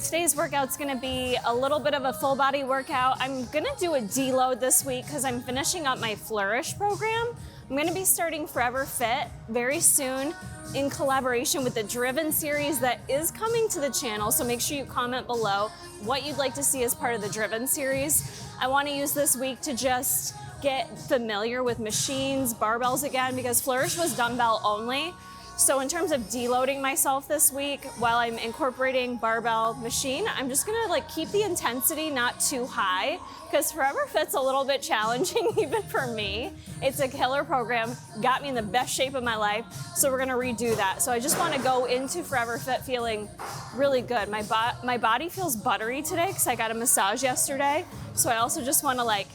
Today's workout's gonna be a little bit of a full body workout. I'm gonna do a deload this week because I'm finishing up my Flourish program. I'm gonna be starting Forever Fit very soon in collaboration with the Driven series that is coming to the channel. So make sure you comment below what you'd like to see as part of the Driven series. I wanna use this week to just get familiar with machines, barbells again, because Flourish was dumbbell only. So in terms of deloading myself this week, while I'm incorporating barbell machine, I'm just gonna like keep the intensity not too high, because Forever Fit's a little bit challenging even for me. It's a killer program, got me in the best shape of my life, so we're gonna redo that. So I just wanna go into Forever Fit feeling really good. My body feels buttery today because I got a massage yesterday, so I also just wanna like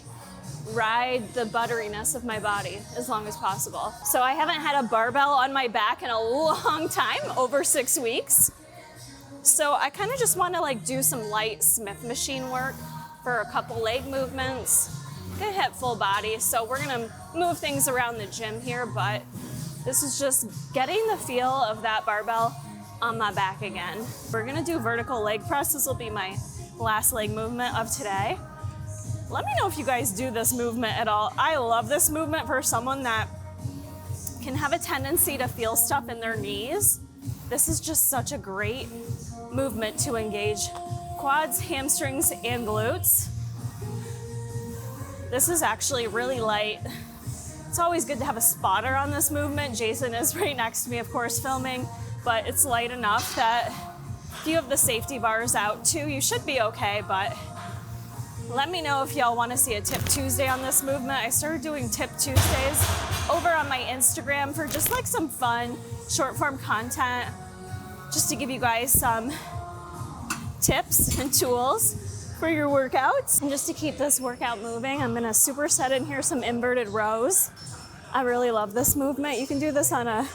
ride the butteriness of my body as long as possible. So I haven't had a barbell on my back in a long time, over 6 weeks. So I kind of just want to like do some light Smith machine work for a couple leg movements. Gonna hit full body, so we're gonna move things around the gym here, but this is just getting the feel of that barbell on my back again. We're gonna do vertical leg press. This will be my last leg movement of today. Let me know if you guys do this movement at all. I love this movement for someone that can have a tendency to feel stuff in their knees. This is just such a great movement to engage quads, hamstrings, and glutes. This is actually really light. It's always good to have a spotter on this movement. Jason is right next to me, of course, filming, but it's light enough that if you have the safety bars out too, you should be okay, but let me know if y'all want to see a Tip Tuesday on this movement. I started doing Tip Tuesdays over on my Instagram for just like some fun short form content, just to give you guys some tips and tools for your workouts. And just to keep this workout moving, I'm gonna superset in here some inverted rows. I really love this movement. You can do this on a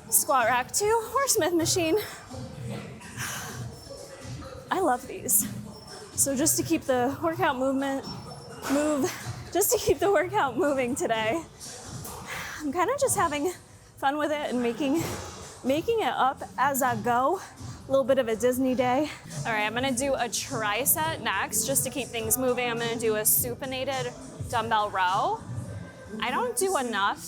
squat rack too, or Smith machine. I love these. So just to keep the workout just to keep the workout moving today, I'm kind of just having fun with it and making it up as I go. A little bit of a Disney day. All right, I'm gonna do a tricep next, just to keep things moving. I'm gonna do a supinated dumbbell row. I don't do enough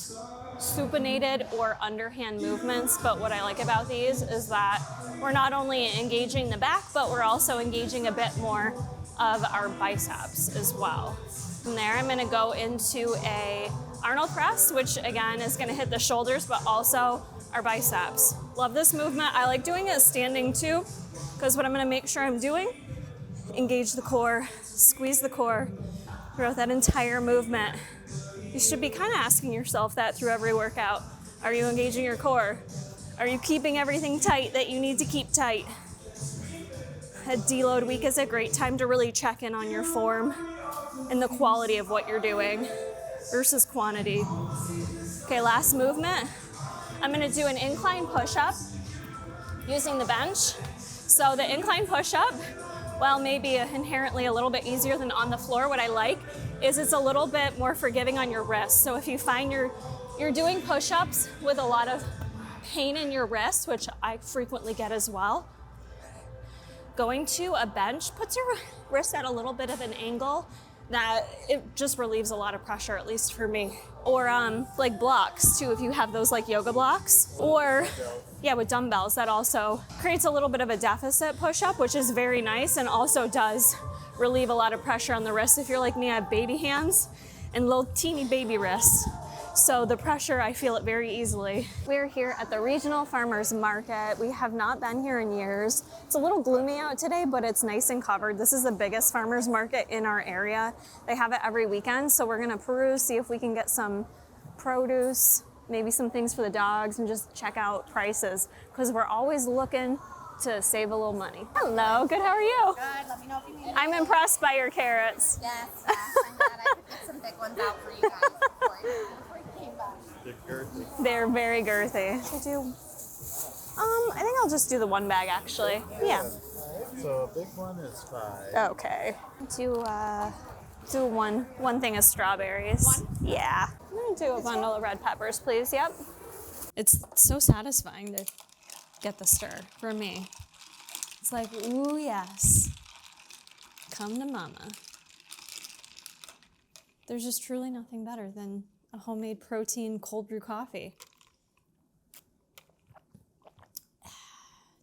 supinated or underhand movements, but what I like about these is that we're not only engaging the back, but we're also engaging a bit more of our biceps as well. From there, I'm gonna go into a Arnold press, which again is gonna hit the shoulders, but also our biceps. Love this movement. I like doing it standing too, because what I'm gonna make sure I'm doing, engage the core, squeeze the core throughout that entire movement. You should be kind of asking yourself that through every workout. Are you engaging your core? Are you keeping everything tight that you need to keep tight? A deload week is a great time to really check in on your form and the quality of what you're doing versus quantity. Okay, last movement. I'm gonna do an incline push-up using the bench. So the incline push-up, while maybe inherently a little bit easier than on the floor, what I like is it's a little bit more forgiving on your wrists. So if you find you're doing push-ups with a lot of pain in your wrists, which I frequently get as well, going to a bench puts your wrist at a little bit of an angle that it just relieves a lot of pressure, at least for me. Or like blocks too, if you have those like yoga blocks. Or yeah, with dumbbells, that also creates a little bit of a deficit push-up, which is very nice and also does relieve a lot of pressure on the wrists. If you're like me, I have baby hands and little teeny baby wrists. So the pressure, I feel it very easily. We're here at the Regional Farmers Market. We have not been here in years. It's a little gloomy out today, but it's nice and covered. This is the biggest farmers market in our area. They have it every weekend, so we're gonna peruse, see if we can get some produce, maybe some things for the dogs, and just check out prices, because we're always looking to save a little money. Hello, good, how are you? Good, let me know if you need it. I'm impressed by your carrots. Yes, I'm glad I could get some big ones out for you guys before you came by. They're girthy. They're very girthy. I think I'll just do the one bag actually. Yeah. So a big one is 5. Okay. Do one thing of strawberries. One? Yeah. I'm gonna do a bundle of red peppers, please. Yep. It's so satisfying to get the stir for me. It's like, ooh, yes. Come to mama. There's just truly nothing better than a homemade protein cold brew coffee.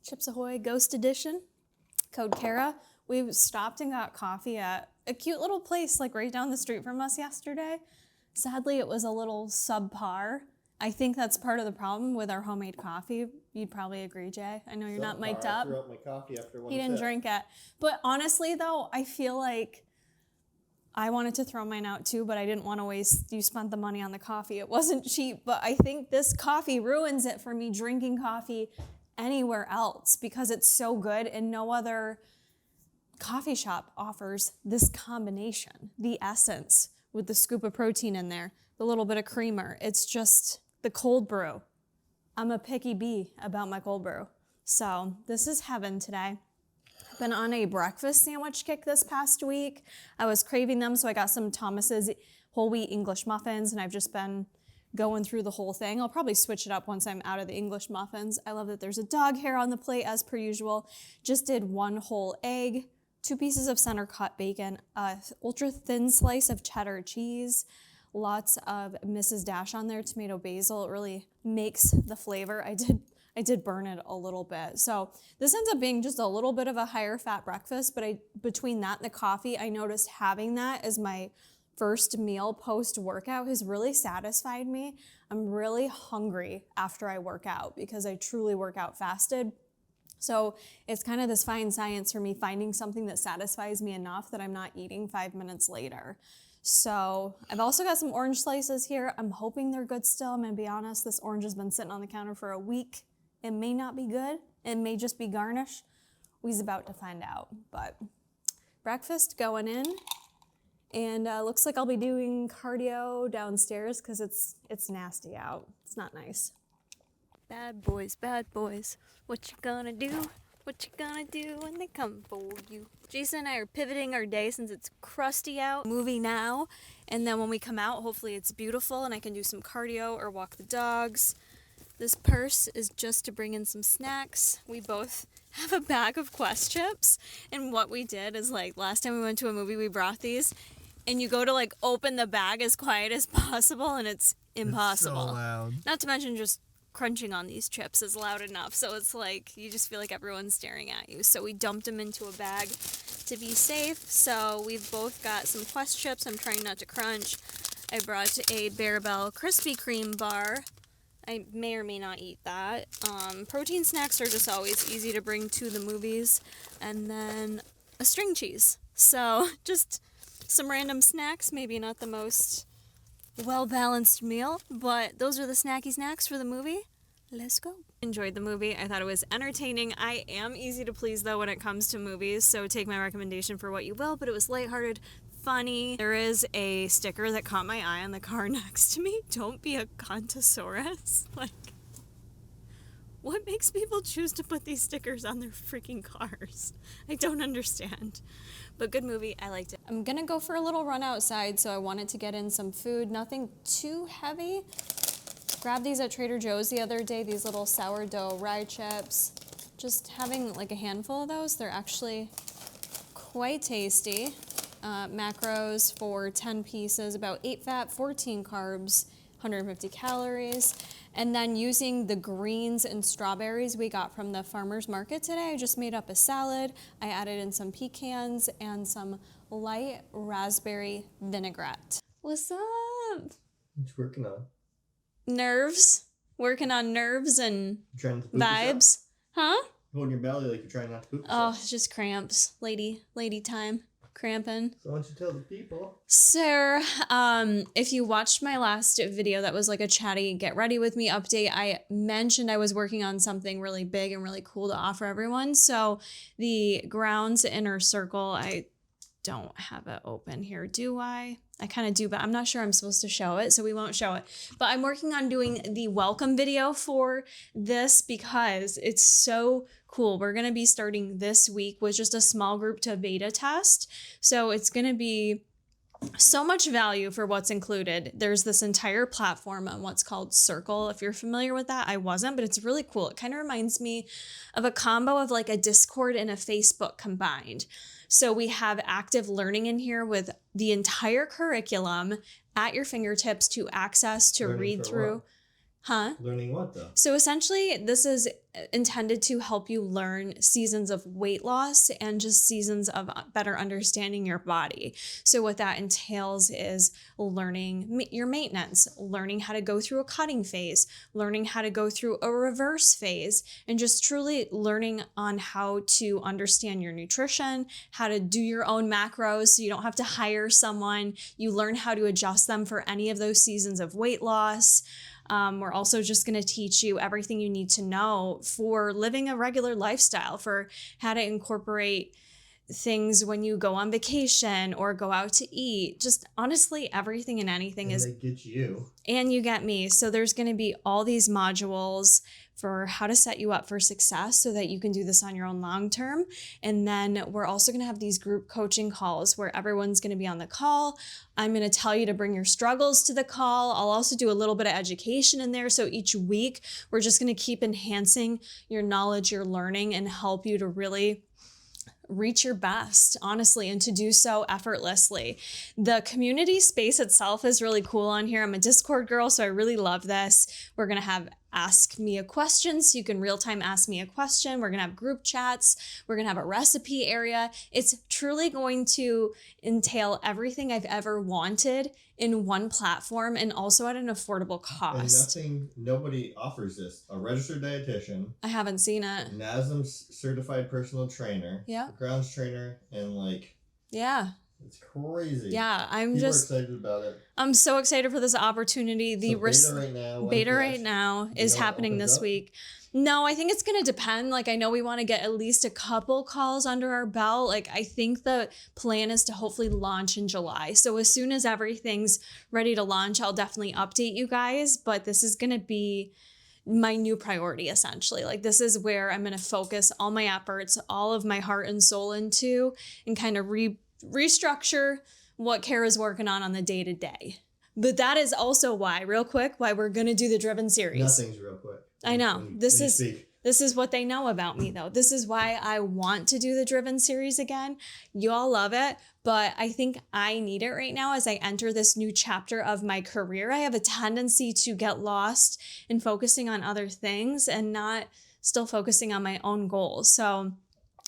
Chips Ahoy Ghost Edition, code Kara. We stopped and got coffee at a cute little place like right down the street from us yesterday. Sadly, it was a little subpar. I think that's part of the problem with our homemade coffee. You'd probably agree, Jay. I know you're not mic'd up. I threw out my coffee after one He didn't sip. drink it. But honestly, though, I feel like I wanted to throw mine out too, but I didn't want to waste, you spent the money on the coffee. It wasn't cheap, but I think this coffee ruins it for me drinking coffee anywhere else because it's so good and no other coffee shop offers this combination. The essence with the scoop of protein in there, the little bit of creamer. It's just the cold brew. I'm a picky bee about my cold brew. So this is heaven today. Been on a breakfast sandwich kick this past week. I was craving them, so I got some Thomas's whole wheat English muffins, and I've just been going through the whole thing. I'll probably switch it up once I'm out of the English muffins. I love that there's a dog hair on the plate as per usual. Just did 1 whole egg, 2 pieces of center cut bacon, a ultra thin slice of cheddar cheese, lots of Mrs. Dash on there, tomato basil. It really makes the flavor. I did burn it a little bit. So this ends up being just a little bit of a higher fat breakfast, but between that and the coffee, I noticed having that as my first meal post-workout has really satisfied me. I'm really hungry after I work out because I truly work out fasted. So it's kind of this fine science for me finding something that satisfies me enough that I'm not eating 5 minutes later. So I've also got some orange slices here. I'm hoping they're good still. I'm gonna be honest, this orange has been sitting on the counter for a week. It may not be good. It may just be garnish. We's about to find out. But breakfast going in. And looks like I'll be doing cardio downstairs because it's nasty out. It's not nice. Bad boys, what you gonna do? What you gonna do when they come for you? Jason and I are pivoting our day since it's crusty out. Movie now, and then when we come out, hopefully it's beautiful and I can do some cardio or walk the dogs. This purse is just to bring in some snacks. We both have a bag of Quest chips, and what we did is like last time we went to a movie, we brought these, and you go to like open the bag as quiet as possible, and it's impossible. It's so loud. Not to mention just crunching on these chips is loud enough, so it's like you just feel like everyone's staring at you. So we dumped them into a bag to be safe. So we've both got some Quest chips. I'm trying not to crunch. I brought a Bearbell Krispy Kreme bar. I may or may not eat that. Protein snacks are just always easy to bring to the movies. And then a string cheese. So just some random snacks, maybe not the most well-balanced meal, but those are the snacky snacks for the movie. Let's go. Enjoyed the movie. I thought it was entertaining. I am easy to please though when it comes to movies, so take my recommendation for what you will, but it was lighthearted, funny. There is a sticker that caught my eye on the car next to me. Don't be a Contosaurus. Like, what makes people choose to put these stickers on their freaking cars? I don't understand. But good movie, I liked it. I'm gonna go for a little run outside, so I wanted to get in some food, nothing too heavy. Grabbed these at Trader Joe's the other day, these little sourdough rye chips. Just having like a handful of those, they're actually quite tasty. Macros for 10 pieces, about 8 fat, 14 carbs, 150 calories. And then using the greens and strawberries we got from the farmer's market today, I just made up a salad. I added in some pecans and some light raspberry vinaigrette. What's up? What you working on? Nerves. Working on nerves and You trying to poop vibes. yourself? Huh? Holding your belly like you're trying not to poop Oh, yourself. it's just cramps. Lady time. Cramping. So why don't you tell the people? Sir, if you watched my last video, that was like a chatty get ready with me update. I mentioned I was working on something really big and really cool to offer everyone. So the Grounds Inner Circle, I don't have it open here, do I? I kind of do, but I'm not sure I'm supposed to show it, so we won't show it. But I'm working on doing the welcome video for this because it's so cool. We're going to be starting this week with just a small group to beta test. So it's going to be So much value for what's included. There's this entire platform on what's called Circle. If you're familiar with that, I wasn't, but it's really cool. It kind of reminds me of a combo of like a Discord and a Facebook combined. So we have active learning in here with the entire curriculum at your fingertips to access, to Learning read for through. what? Huh? Learning what though? So essentially, this is intended to help you learn seasons of weight loss and just seasons of better understanding your body. So what that entails is learning your maintenance, learning how to go through a cutting phase, learning how to go through a reverse phase, and just truly learning on how to understand your nutrition, how to do your own macros so you don't have to hire someone. You learn how to adjust them for any of those seasons of weight loss. We're also just going to teach you everything you need to know for living a regular lifestyle, for how to incorporate things when you go on vacation or go out to eat. Just honestly, everything and anything And is. they get you. And you get me. So there's going to be all these modules for how to set you up for success so that you can do this on your own long term. And then we're also going to have these group coaching calls where everyone's going to be on the call. I'm going to tell you to bring your struggles to the call. I'll also do a little bit of education in there. So each week, we're just going to keep enhancing your knowledge, your learning, and help you to really reach your best, honestly, and to do so effortlessly. The community space itself is really cool on here. I'm a Discord girl, so I really love this. We're going to have ask me a question, so you can real-time ask me a question. We're going to have group chats. We're going to have a recipe area. It's truly going to entail everything I've ever wanted in one platform and also at an affordable cost. And nobody offers this. A registered dietitian, I haven't seen it. NASM certified personal trainer, Yeah. grounds trainer, and like, Yeah. it's crazy. Yeah, People are excited about it. I'm so excited for this opportunity. The So beta right now. beta right now is happening this week. No, I think it's going to depend. Like, I know we want to get at least a couple calls under our belt. Like, I think the plan is to hopefully launch in July. So as soon as everything's ready to launch, I'll definitely update you guys. But this is going to be my new priority, essentially. Like, this is where I'm going to focus all my efforts, all of my heart and soul into, and kind of restructure what Kara's working on the day to day. But that is also why, real quick, why we're going to do the Driven series. Nothing's real quick. I know. This is what they know about me, though. This is why I want to do the Driven series again. You all love it, but I think I need it right now as I enter this new chapter of my career. I have a tendency to get lost in focusing on other things and not still focusing on my own goals. So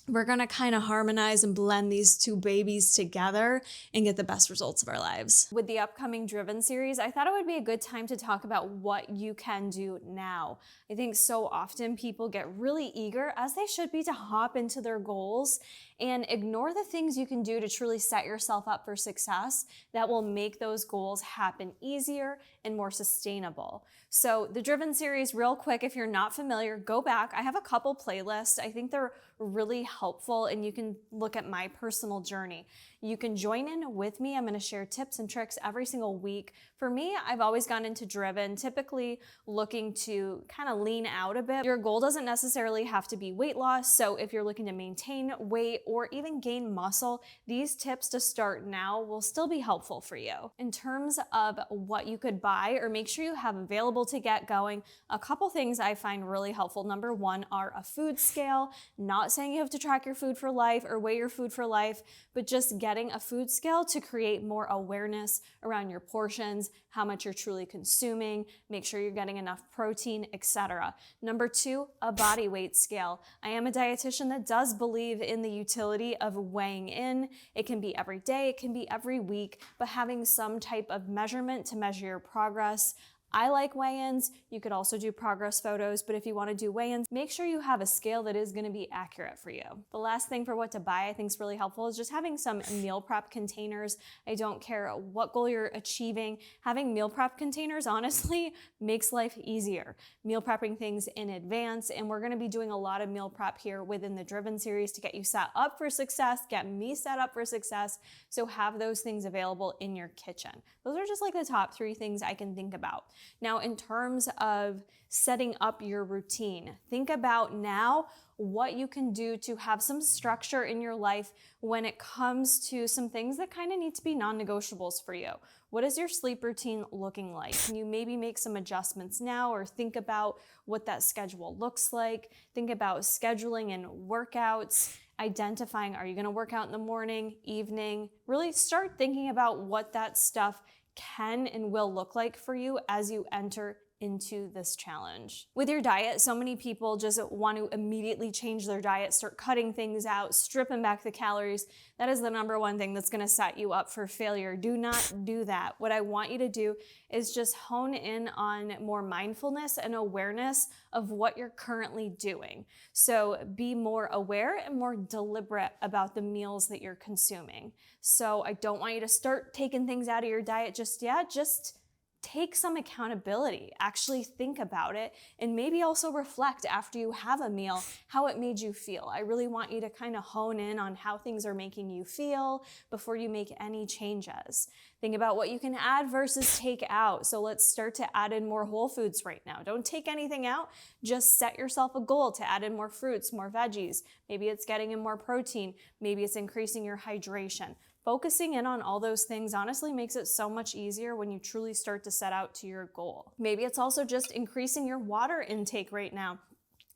we're going to kind of harmonize and blend these two babies together and get the best results of our lives. With the upcoming Driven series, I thought it would be a good time to talk about what you can do now. I think so often people get really eager, as they should be, to hop into their goals and ignore the things you can do to truly set yourself up for success that will make those goals happen easier and more sustainable. So the Driven series, real quick, if you're not familiar, go back. I have a couple playlists. I think they're really helpful, and you can look at my personal journey. You can join in with me. I'm going to share tips and tricks every single week. For me, I've always gone into Driven, typically looking to kind of lean out a bit. Your goal doesn't necessarily have to be weight loss. So if you're looking to maintain weight or even gain muscle, these tips to start now will still be helpful for you. In terms of what you could buy or make sure you have available to get going, a couple things I find really helpful. Number one are a food scale. Not saying you have to track your food for life or weigh your food for life, but just getting a food scale to create more awareness around your portions, how much you're truly consuming, make sure you're getting enough protein, etc. Number two, a body weight scale. I am a dietitian that does believe in the utility of weighing in. It can be every day, it can be every week, but having some type of measurement to measure your progress. I like weigh-ins. You could also do progress photos, but if you want to do weigh-ins, make sure you have a scale that is going to be accurate for you. The last thing for what to buy I think is really helpful is just having some meal prep containers. I don't care what goal you're achieving. Having meal prep containers, honestly, makes life easier. Meal prepping things in advance, and we're going to be doing a lot of meal prep here within the Driven series to get you set up for success, get me set up for success, so have those things available in your kitchen. Those are just like the top 3 things I can think about. Now, in terms of setting up your routine, think about now what you can do to have some structure in your life when it comes to some things that kind of need to be non-negotiables for you. What is your sleep routine looking like? Can you maybe make some adjustments now, or think about what that schedule looks like? Think about scheduling and workouts, identifying, are you gonna work out in the morning, evening? Really start thinking about what that stuff can and will look like for you as you enter into this challenge. With your diet, so many people just want to immediately change their diet, start cutting things out, stripping back the calories. That is the number one thing that's gonna set you up for failure. Do not do that. What I want you to do is just hone in on more mindfulness and awareness of what you're currently doing. So be more aware and more deliberate about the meals that you're consuming. So I don't want you to start taking things out of your diet just yet. Just take some accountability, actually think about it, and maybe also reflect after you have a meal how it made you feel. I really want you to kind of hone in on how things are making you feel before you make any changes. Think about what you can add versus take out. So let's start to add in more whole foods right now. Don't take anything out, just set yourself a goal to add in more fruits, more veggies. Maybe it's getting in more protein, maybe it's increasing your hydration. Focusing in on all those things honestly makes it so much easier when you truly start to set out to your goal. Maybe it's also just increasing your water intake right now.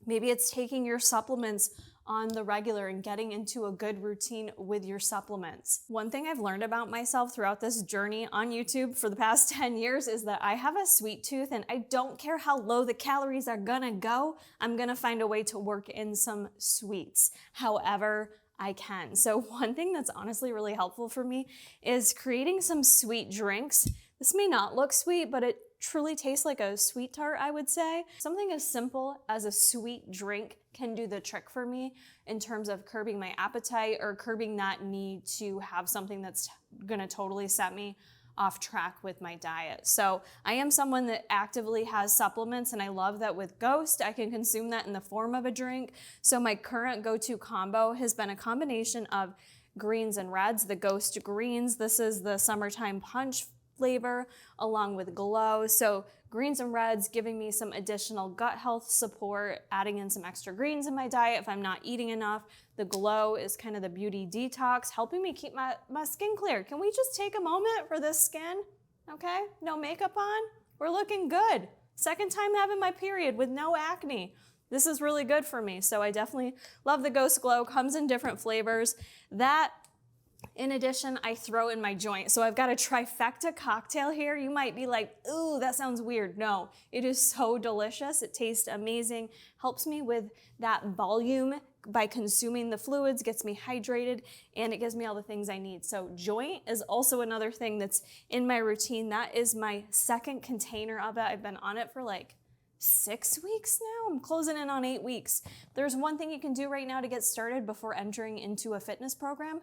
Maybe it's taking your supplements on the regular and getting into a good routine with your supplements. One thing I've learned about myself throughout this journey on YouTube for the past 10 years is that I have a sweet tooth, and I don't care how low the calories are gonna go, I'm gonna find a way to work in some sweets. However, I can. So one thing that's honestly really helpful for me is creating some sweet drinks. This may not look sweet, but it truly tastes like a sweet tart, I would say. Something as simple as a sweet drink can do the trick for me in terms of curbing my appetite or curbing that need to have something that's gonna totally set me off track with my diet. So I am someone that actively has supplements, and I love that with Ghost, I can consume that in the form of a drink. So my current go-to combo has been a combination of greens and reds, the Ghost greens. This is the summertime punch flavor along with Glow. So greens and reds giving me some additional gut health support, adding in some extra greens in my diet if I'm not eating enough. The Glow is kind of the beauty detox, helping me keep my skin clear. Can we just take a moment for this skin? Okay, no makeup on. We're looking good. Second time having my period with no acne. This is really good for me. So I definitely love the Ghost Glow. Comes in different flavors. That, in addition, I throw in my joint. So I've got a trifecta cocktail here. You might be like, ooh, that sounds weird. No, it is so delicious. It tastes amazing. Helps me with that volume by consuming the fluids, gets me hydrated, and it gives me all the things I need. So joint is also another thing that's in my routine. That is my second container of it. I've been on it for like 6 weeks now. I'm closing in on 8 weeks. There's one thing you can do right now to get started before entering into a fitness program.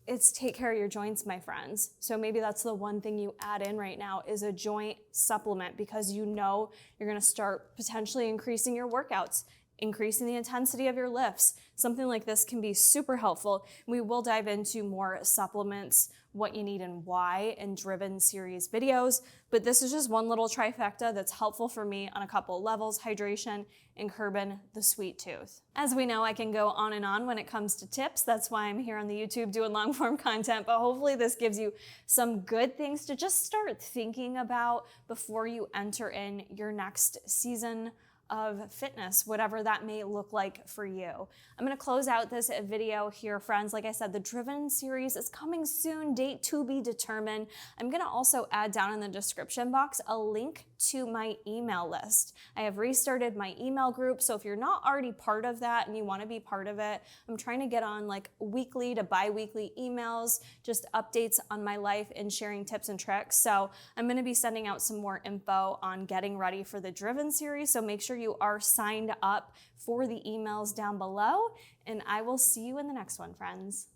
It's take care of your joints, my friends. So maybe that's the one thing you add in right now is a joint supplement, because you know you're gonna start potentially increasing your workouts, increasing the intensity of your lifts. Something like this can be super helpful. We will dive into more supplements, what you need and why, in Driven series videos, but this is just one little trifecta that's helpful for me on a couple levels: hydration and curbing the sweet tooth. As we know, I can go on and on when it comes to tips. That's why I'm here on the YouTube doing long form content, but hopefully this gives you some good things to just start thinking about before you enter in your next season of fitness, whatever that may look like for you. I'm gonna close out this video here, friends. Like I said, the Driven series is coming soon, date to be determined. I'm gonna also add down in the description box a link to my email list. I have restarted my email group, so if you're not already part of that and you wanna be part of it, I'm trying to get on like weekly to bi-weekly emails, just updates on my life and sharing tips and tricks. So I'm gonna be sending out some more info on getting ready for the Driven series, so make sure you are signed up for the emails down below, and I will see you in the next one, friends.